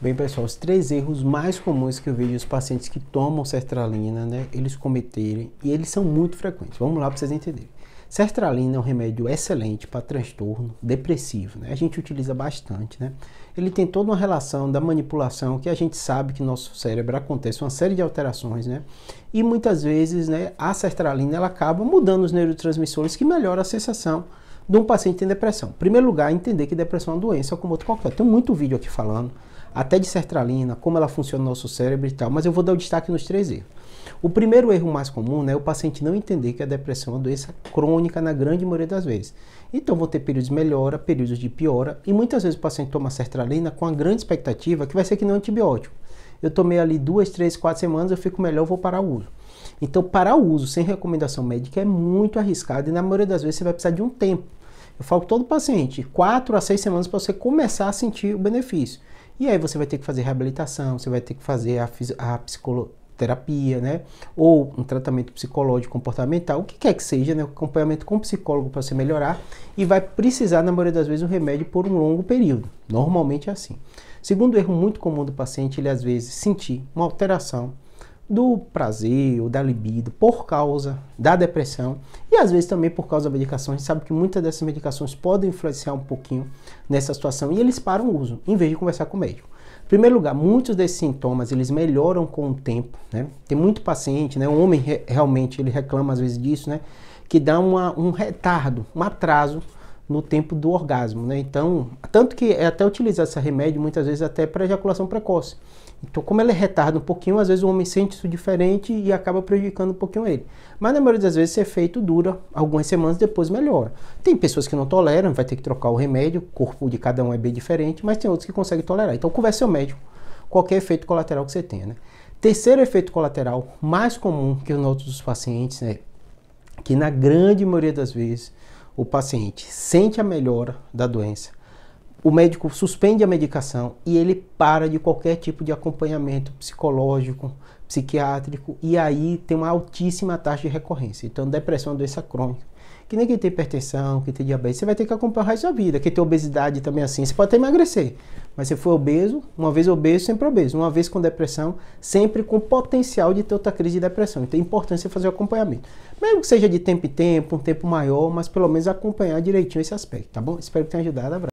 Bem, pessoal, os 3 erros mais comuns que eu vejo os pacientes que tomam sertralina, né, eles cometerem, e eles são muito frequentes. Vamos lá para vocês entenderem. Sertralina é um remédio excelente para transtorno depressivo, né? A gente utiliza bastante, né? Ele tem toda uma relação da manipulação, que a gente sabe que no nosso cérebro acontece uma série de alterações, né? E muitas vezes, né, a sertralina ela acaba mudando os neurotransmissores que melhoram a sensação de um paciente em depressão. Em primeiro lugar, entender que depressão é uma doença como outra qualquer. Tem muito vídeo aqui falando, até de sertralina, como ela funciona no nosso cérebro e tal, mas eu vou dar o destaque nos 3 erros. O primeiro erro mais comum, né, é o paciente não entender que a depressão é uma doença crônica na grande maioria das vezes. Então vão ter períodos de melhora, períodos de piora, e muitas vezes o paciente toma sertralina com a grande expectativa que vai ser que nem um antibiótico. Eu tomei ali 2, 3, 4 semanas, eu fico melhor, eu vou parar o uso. Então parar o uso sem recomendação médica é muito arriscado e na maioria das vezes você vai precisar de um tempo. Eu falo com todo paciente, 4 a 6 semanas para você começar a sentir o benefício. E aí você vai ter que fazer reabilitação, você vai ter que fazer a psicoterapia, né? Ou um tratamento psicológico comportamental, o que quer que seja, né? Acompanhamento com psicólogo para você melhorar. E vai precisar, na maioria das vezes, um remédio por um longo período. Normalmente é assim. Segundo erro muito comum do paciente, ele às vezes sentir uma alteração do prazer ou da libido por causa da depressão e às vezes também por causa da medicação. A gente sabe que muitas dessas medicações podem influenciar um pouquinho nessa situação e eles param o uso, em vez de conversar com o médico. Em primeiro lugar, muitos desses sintomas eles melhoram com o tempo, né? Tem muito paciente, né? O homem realmente ele reclama às vezes disso, né? Que dá um retardo, um atraso no tempo do orgasmo, né? Então, tanto que é até utilizar esse remédio muitas vezes até para ejaculação precoce. Então, como ele retarda um pouquinho, às vezes o homem sente isso diferente e acaba prejudicando um pouquinho ele. Mas na maioria das vezes esse efeito dura algumas semanas, depois melhora. Tem pessoas que não toleram, vai ter que trocar o remédio, o corpo de cada um é bem diferente, mas tem outros que conseguem tolerar. Então converse com o médico, qualquer efeito colateral que você tenha, né? Terceiro efeito colateral mais comum que eu noto dos pacientes é que na grande maioria das vezes o paciente sente a melhora da doença, o médico suspende a medicação e ele para de qualquer tipo de acompanhamento psicológico, psiquiátrico, e aí tem uma altíssima taxa de recorrência. Então, depressão é uma doença crônica. Que nem quem tem hipertensão, quem tem diabetes, você vai ter que acompanhar o resto da vida. Quem tem obesidade também assim, você pode até emagrecer, mas se for obeso, uma vez obeso, sempre obeso. Uma vez com depressão, sempre com potencial de ter outra crise de depressão. Então é importante você fazer o acompanhamento. Mesmo que seja de tempo em tempo, um tempo maior, mas pelo menos acompanhar direitinho esse aspecto, tá bom? Espero que tenha ajudado. Abraço.